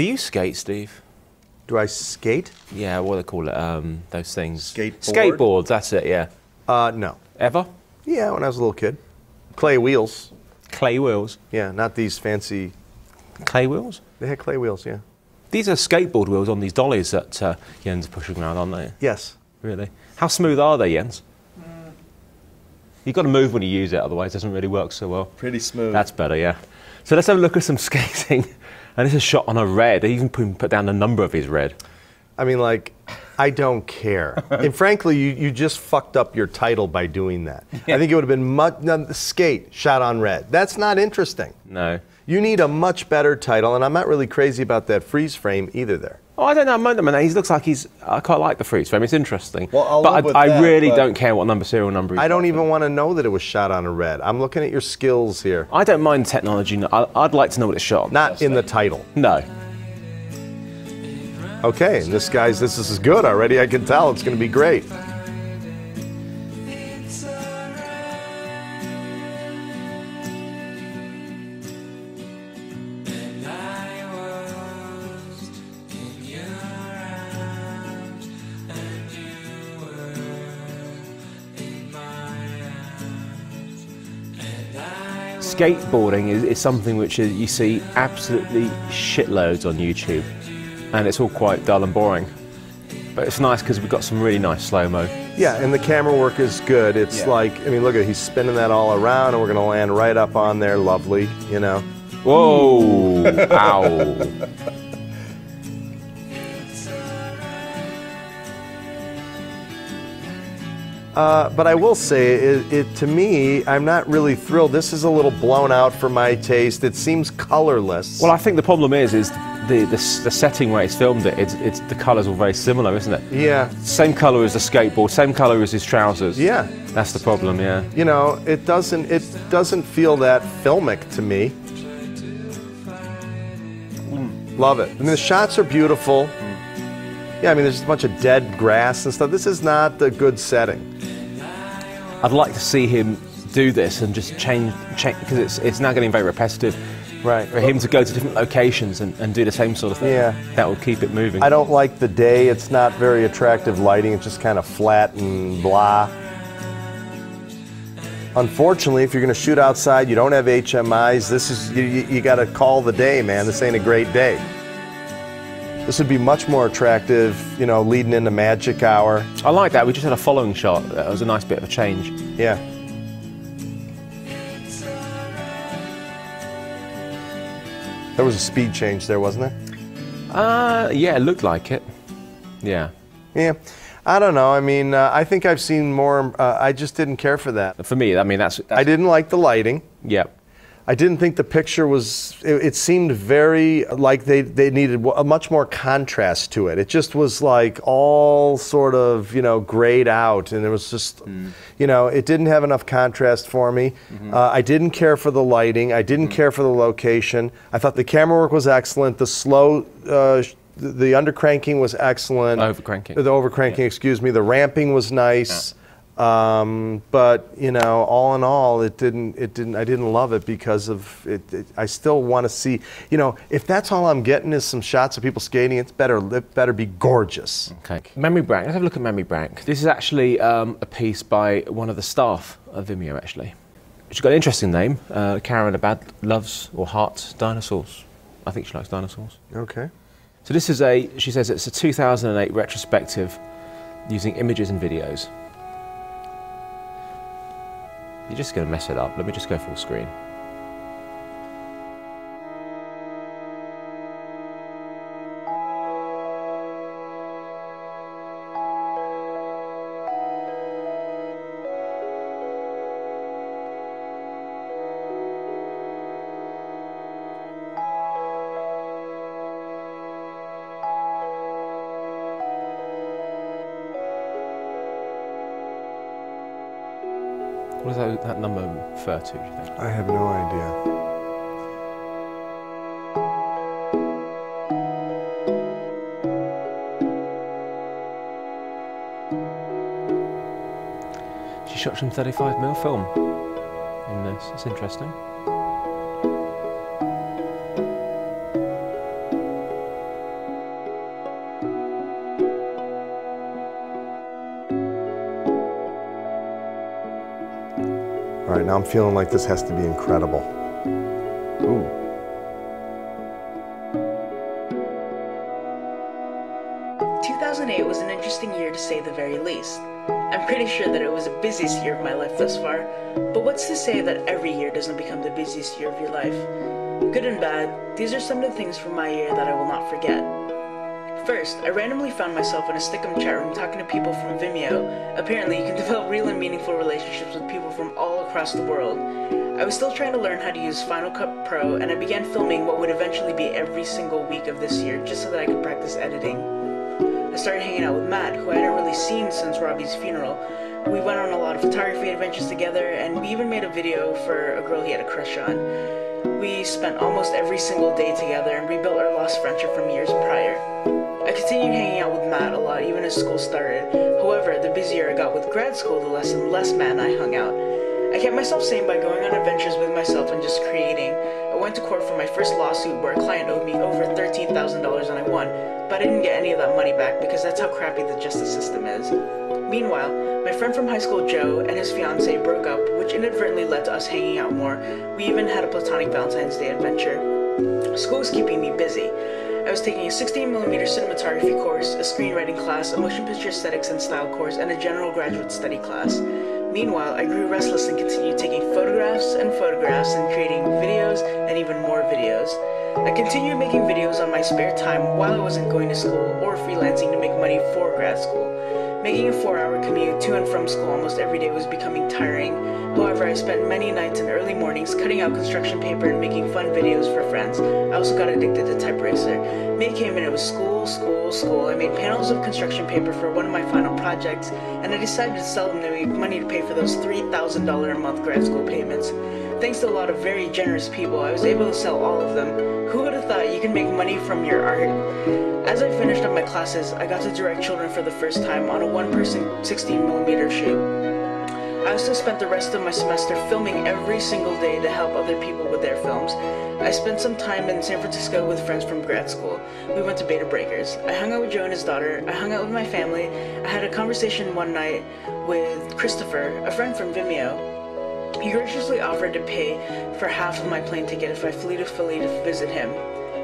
Do you skate, Steve? Do I skate? Yeah, what do they call it? Those things. Skateboard? Skateboards, that's it, yeah. No. Ever? Yeah, when I was a little kid. Clay wheels. Clay wheels? Yeah, not these fancy... Clay wheels? They had clay wheels, yeah. These are skateboard wheels on these dollies that Jens are pushing around, aren't they? Yes. Really? How smooth are they, Jens? You've got to move when you use it, otherwise it doesn't really work so well. Pretty smooth. That's better, yeah. So let's have a look at some skating. And this is shot on a red. They even put down the number of his red. I mean, like, I don't care. And frankly, you just fucked up your title by doing that. Yeah. I think it would have been skate shot on red. That's not interesting. No. You need a much better title, and I'm not really crazy about that freeze frame either there. Oh, I don't know. He looks like I quite like the freeze frame. It's interesting. Well, I'll live with I that, really but don't care what serial number he's I don't got. even want to know that it was shot on a red. I'm looking at your skills here. I don't mind technology. I'd like to know what it's shot on. Not in the title. No. Okay, and this is good already. I can tell it's going to be great. Skateboarding is something which you see absolutely shitloads on YouTube, and it's all quite dull and boring. But it's nice because we've got some really nice slow-mo. Yeah, and the camera work is good. It's like, I mean, look at, he's spinning that all around, and we're going to land right up on there. Lovely, you know. Whoa! Ow! But I will say, it to me, I'm not really thrilled. This is a little blown out for my taste. It seems colorless. Well, I think the problem is the setting where it's filmed it. It's the colours are very similar, isn't it? Yeah. Same colour as the skateboard, same colour as his trousers. Yeah. That's the problem. Yeah. You know, it doesn't feel that filmic to me. Love it. I mean, the shots are beautiful. Yeah, I mean, there's a bunch of dead grass and stuff. This is not a good setting. I'd like to see him do this and just change because it's now getting very repetitive. Right. For him to go to different locations and do the same sort of thing. Yeah. That would keep it moving. I don't like the day. It's not very attractive lighting. It's just kind of flat and blah. Unfortunately, if you're going to shoot outside, you don't have HMIs. You got to call the day, man. This ain't a great day. This would be much more attractive, you know, leading into magic hour. I like that. We just had a following shot. That was a nice bit of a change. Yeah. There was a speed change there, wasn't there? Yeah, it looked like it. Yeah. Yeah. I don't know. I mean, I think I've seen more. I just didn't care for that. For me, I mean, that's I didn't like the lighting. Yeah. I didn't think the picture was, it seemed very like they needed a much more contrast to it. It just was like all sort of, you know, grayed out, and it was just, you know, it didn't have enough contrast for me. I didn't care for the lighting. I didn't care for the location. I thought the camera work was excellent. The slow, the undercranking was excellent. Overcranking. The overcranking, excuse me. The ramping was nice. But you know, all in all, I didn't love it because of it. I still want to see, you know, if that's all I'm getting is some shots of people skating, it better be gorgeous. Okay. Memory Bank. Let's have a look at Memory Bank. This is actually a piece by one of the staff of Vimeo, actually. She's got an interesting name. Karen Abad loves or hearts dinosaurs. I think she likes dinosaurs. Okay. So this is she says it's a 2008 retrospective using images and videos. You're just going to mess it up. Let me just go full screen. What does that number refer to, do you think? I have no idea. She shot some 35mm film in this. It's interesting. All right, now I'm feeling like this has to be incredible. Ooh. 2008 was an interesting year to say the very least. I'm pretty sure that it was the busiest year of my life thus far, but what's to say that every year doesn't become the busiest year of your life? Good and bad, these are some of the things from my year that I will not forget. First, I randomly found myself in a Stick'em chat room talking to people from Vimeo. Apparently, you can develop real and meaningful relationships with people from all across the world. I was still trying to learn how to use Final Cut Pro, and I began filming what would eventually be every single week of this year just so that I could practice editing. I started hanging out with Matt, who I hadn't really seen since Robbie's funeral. We went on a lot of photography adventures together, and we even made a video for a girl he had a crush on. We spent almost every single day together and rebuilt our lost friendship from years prior. I continued hanging out with Matt a lot even as school started. However, the busier I got with grad school, the less and less Matt and I hung out. I kept myself sane by going on adventures with myself and just creating. I went to court for my first lawsuit where a client owed me over $13,000 and I won, but I didn't get any of that money back because that's how crappy the justice system is. Meanwhile, my friend from high school, Joe, and his fiancée broke up, which inadvertently led to us hanging out more. We even had a platonic Valentine's Day adventure. School was keeping me busy. I was taking a 16mm cinematography course, a screenwriting class, a motion picture aesthetics and style course, and a general graduate study class. Meanwhile, I grew restless and continued taking photographs and creating videos and even more videos. I continued making videos on my spare time while I wasn't going to school or freelancing to make money for grad school. Making a 4-hour commute to and from school almost every day was becoming tiring. However, I spent many nights and early mornings cutting out construction paper and making fun videos for friends. I also got addicted to Typeracer. May came and it was school. I made panels of construction paper for one of my final projects, and I decided to sell them to make money to pay for those $3,000 a month grad school payments. Thanks to a lot of very generous people, I was able to sell all of them. Who would have thought you can make money from your art? As I finished up my classes, I got to direct children for the first time on a one-person 16mm shoot. I also spent the rest of my semester filming every single day to help other people with their films. I spent some time in San Francisco with friends from grad school. We went to Beta Breakers. I hung out with Joe and his daughter. I hung out with my family. I had a conversation one night with Christopher, a friend from Vimeo. He graciously offered to pay for half of my plane ticket if I flew to Philly to visit him.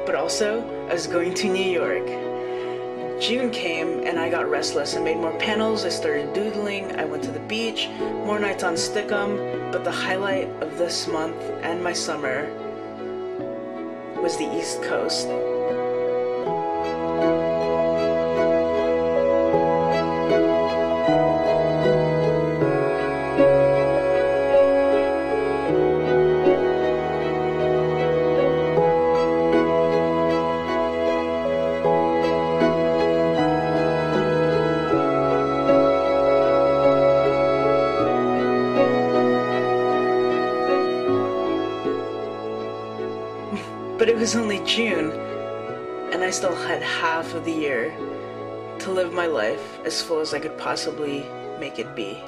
But also, I was going to New York. June came and I got restless and made more panels. I started doodling. I went to the beach, more nights on Stick'em. But the highlight of this month and my summer was the East Coast. But it was only June, and I still had half of the year to live my life as full as I could possibly make it be.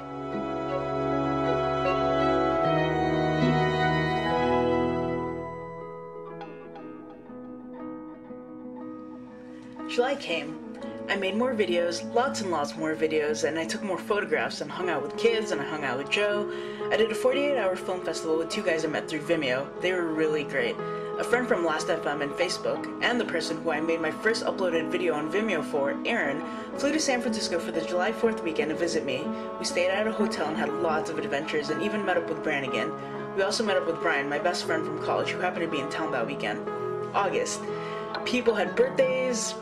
July came. I made more videos, lots and lots more videos, and I took more photographs and hung out with kids and I hung out with Joe. I did a 48-hour film festival with 2 guys I met through Vimeo. They were really great. A friend from Last.fm and Facebook, and the person who I made my first uploaded video on Vimeo for, Aaron, flew to San Francisco for the July 4th weekend to visit me. We stayed at a hotel and had lots of adventures and even met up with Bran again. We also met up with Brian, my best friend from college, who happened to be in town that weekend. August. People had birthdays,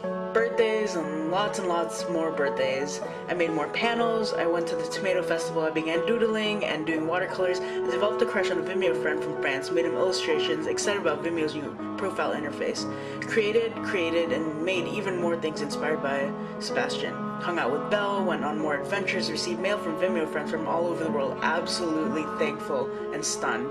and lots more birthdays. I made more panels, I went to the Tomato Festival, I began doodling and doing watercolors, I developed a crush on a Vimeo friend from France, made him illustrations, excited about Vimeo's new profile interface, created, and made even more things inspired by Sebastian. Hung out with Belle, went on more adventures, received mail from Vimeo friends from all over the world, absolutely thankful and stunned.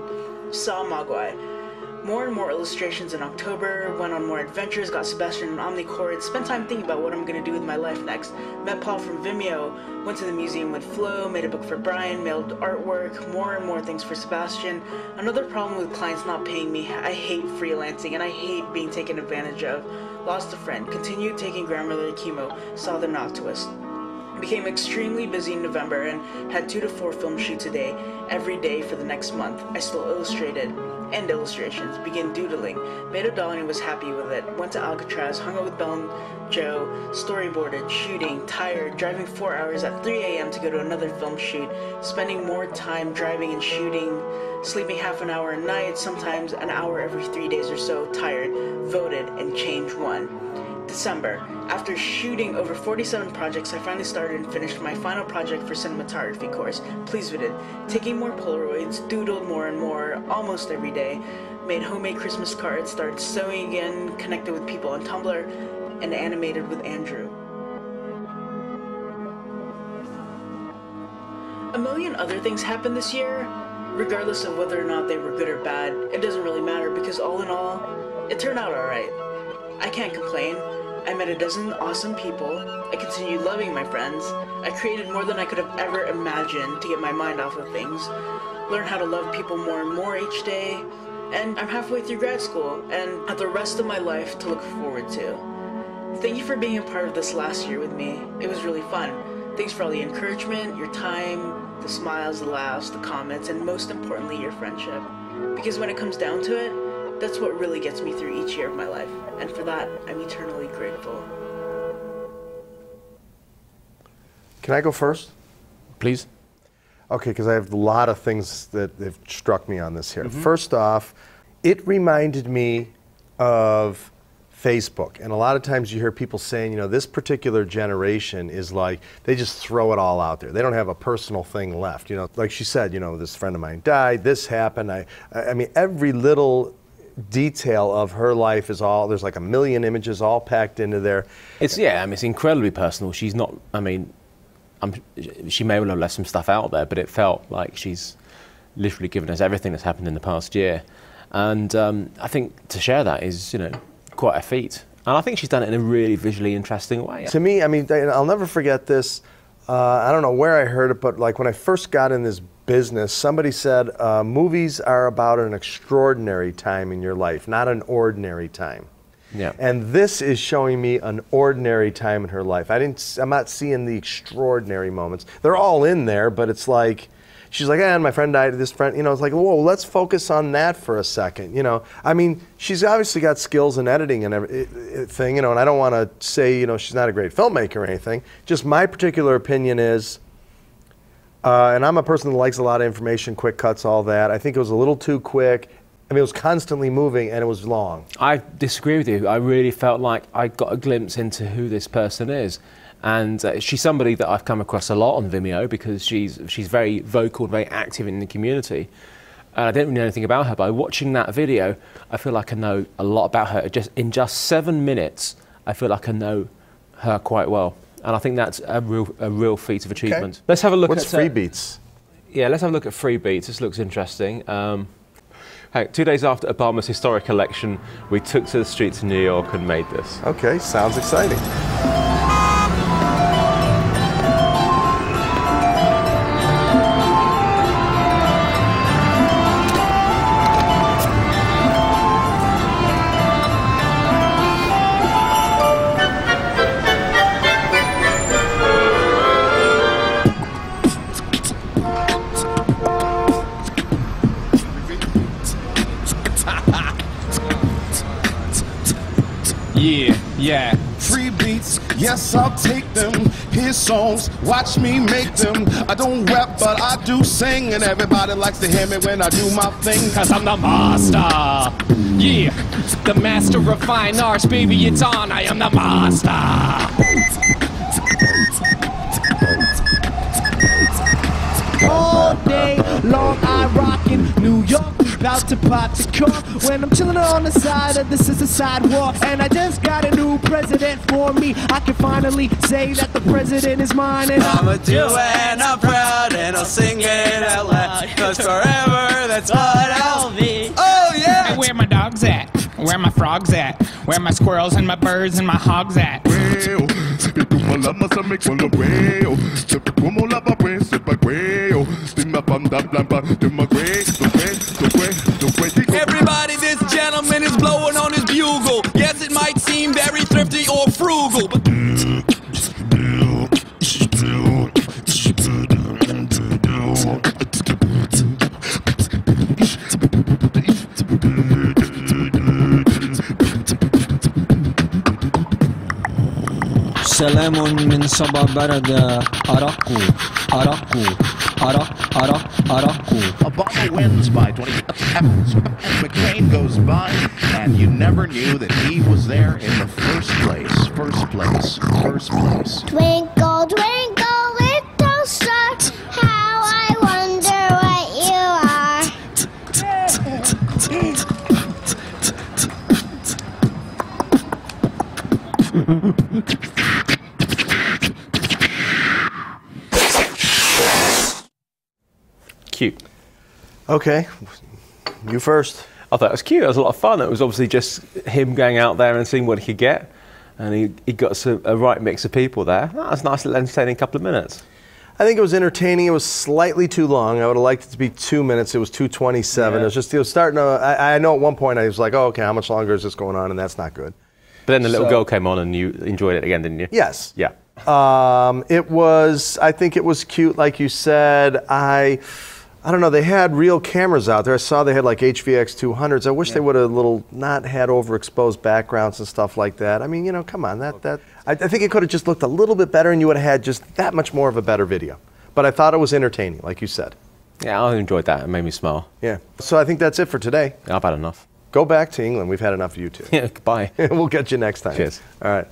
Saw Mogwai. More and more illustrations in October, went on more adventures, got Sebastian an Omnichord, spent time thinking about what I'm going to do with my life next. Met Paul from Vimeo, went to the museum with Flo, made a book for Brian, mailed artwork, more and more things for Sebastian. Another problem with clients not paying me, I hate freelancing and I hate being taken advantage of. Lost a friend, continued taking grandmother chemo, saw the Noctuist. Became extremely busy in November and had 2 to 4 film shoots a day, every day for the next month. I still illustrated and illustrations, began doodling, made a doll and was happy with it, went to Alcatraz, hung out with Belle and Joe, storyboarded, shooting, tired, driving 4 hours at 3 a.m. to go to another film shoot, spending more time driving and shooting, sleeping half an hour a night, sometimes an hour every 3 days or so, tired, voted, and change won. December. After shooting over 47 projects, I finally started and finished my final project for cinematography course, Please Vivid, taking more Polaroids, doodled more and more, almost every day, made homemade Christmas cards, started sewing again, connected with people on Tumblr, and animated with Andrew. A million other things happened this year. Regardless of whether or not they were good or bad, it doesn't really matter because all in all, it turned out alright. I can't complain. I met a dozen awesome people. I continued loving my friends. I created more than I could have ever imagined to get my mind off of things. Learned how to love people more and more each day. And I'm halfway through grad school and have the rest of my life to look forward to. Thank you for being a part of this last year with me. It was really fun. Thanks for all the encouragement, your time, the smiles, the laughs, the comments, and most importantly, your friendship. Because when it comes down to it, that's what really gets me through each year of my life, and for that, I'm eternally grateful. Can I go first? Please. Okay, because I have a lot of things that have struck me on this here. First off, it reminded me of Facebook. And a lot of times you hear people saying, you know, this particular generation is like, they just throw it all out there. They don't have a personal thing left. You know, like she said, you know, this friend of mine died, this happened. I mean, every little detail of her life is all, there's like a million images all packed into there. It's, yeah, I mean, it's incredibly personal. She's not, I mean, she may well have left some stuff out there, but it felt like she's literally given us everything that's happened in the past year. And I think to share that is, you know, quite a feat. And I think she's done it in a really visually interesting way. To me, I mean, I'll never forget this. I don't know where I heard it, but like when I first got in this business, somebody said, movies are about an extraordinary time in your life, not an ordinary time. Yeah. And this is showing me an ordinary time in her life. I'm not seeing the extraordinary moments. They're all in there, but it's like, she's like, and my friend died, this friend, you know, it's like, whoa, let's focus on that for a second, you know. I mean, she's obviously got skills in editing and everything, you know, and I don't want to say, you know, she's not a great filmmaker or anything. Just my particular opinion is, and I'm a person that likes a lot of information, quick cuts, all that. I think it was a little too quick. I mean, it was constantly moving and it was long. I disagree with you. I really felt like I got a glimpse into who this person is. And she's somebody that I've come across a lot on Vimeo because she's very vocal, very active in the community. And I didn't really know anything about her, but by watching that video, I feel like I know a lot about her. In just 7 minutes, I feel like I know her quite well. And I think that's a real feat of achievement. Okay. Let's have a look at... What's Free Beats? Yeah, let's have a look at Free Beats. This looks interesting. Hey, 2 days after Obama's historic election, we took to the streets of New York and made this. Okay, sounds exciting. Yeah. Free beats, yes, I'll take them. Here's songs, watch me make them. I don't rap, but I do sing, and everybody likes to hear me when I do my thing. Cause I'm the master. Yeah, the master of fine arts, baby, it's on. I am the master. All day long I rockin' New York, about to pop the cork. When I'm chillin' on the side of this is a sidewalk, and I just got a new president for me. I can finally say that the president is mine, and I'm a Jew and I'm proud, and I'll sing it out loud. Cause forever, that's what I'll be. Oh yeah! Where my dogs at? Where my frogs at? Where my squirrels and my birds and my hogs at? Everybody, this gentleman is blowing on his bugle. Yes, it might seem very thrifty or frugal, but سلام من صبا برد أرقو أرقو أرقو Obama wins by 20 and McCain goes by, and you never knew that he was there in the first place. First place. Twinkle, twinkle, little star, how I wonder what you are. Cute. Okay, you first. I thought it was cute. It was a lot of fun. It was obviously just him going out there and seeing what he could get. And he got a right mix of people there. That was a nice little entertaining couple of minutes. I think it was entertaining. It was slightly too long. I would have liked it to be 2 minutes. It was 2:27. Yeah. It was starting to, I know at one point I was like, oh, okay, how much longer is this going on? And that's not good. But then the little girl came on and you enjoyed it again, didn't you? Yes. Yeah. I think it was cute, like you said. I don't know, they had real cameras out there. I saw they had like HVX 200s. I wish they would have not had overexposed backgrounds and stuff like that. I mean, you know, come on, I think it could have just looked a little bit better and you would have had just that much more of a better video. But I thought it was entertaining, like you said. Yeah, I enjoyed that. It made me smile. Yeah. So I think that's it for today. I've had enough. Go back to England. We've had enough of you two. Yeah, goodbye. We'll get you next time. Cheers. All right.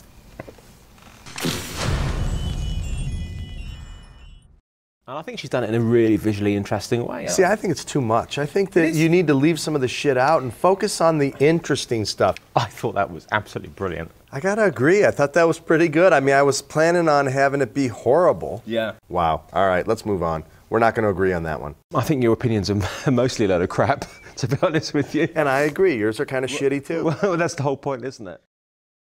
And I think she's done it in a really visually interesting way. See, I think it's too much. I think that you need to leave some of the shit out and focus on the interesting stuff. I thought that was absolutely brilliant. I gotta agree. I thought that was pretty good. I mean, I was planning on having it be horrible. Yeah. Wow. All right, let's move on. We're not going to agree on that one. I think your opinions are mostly a load of crap, to be honest with you. And I agree. Yours are kind of shitty too. Well, that's the whole point, isn't it?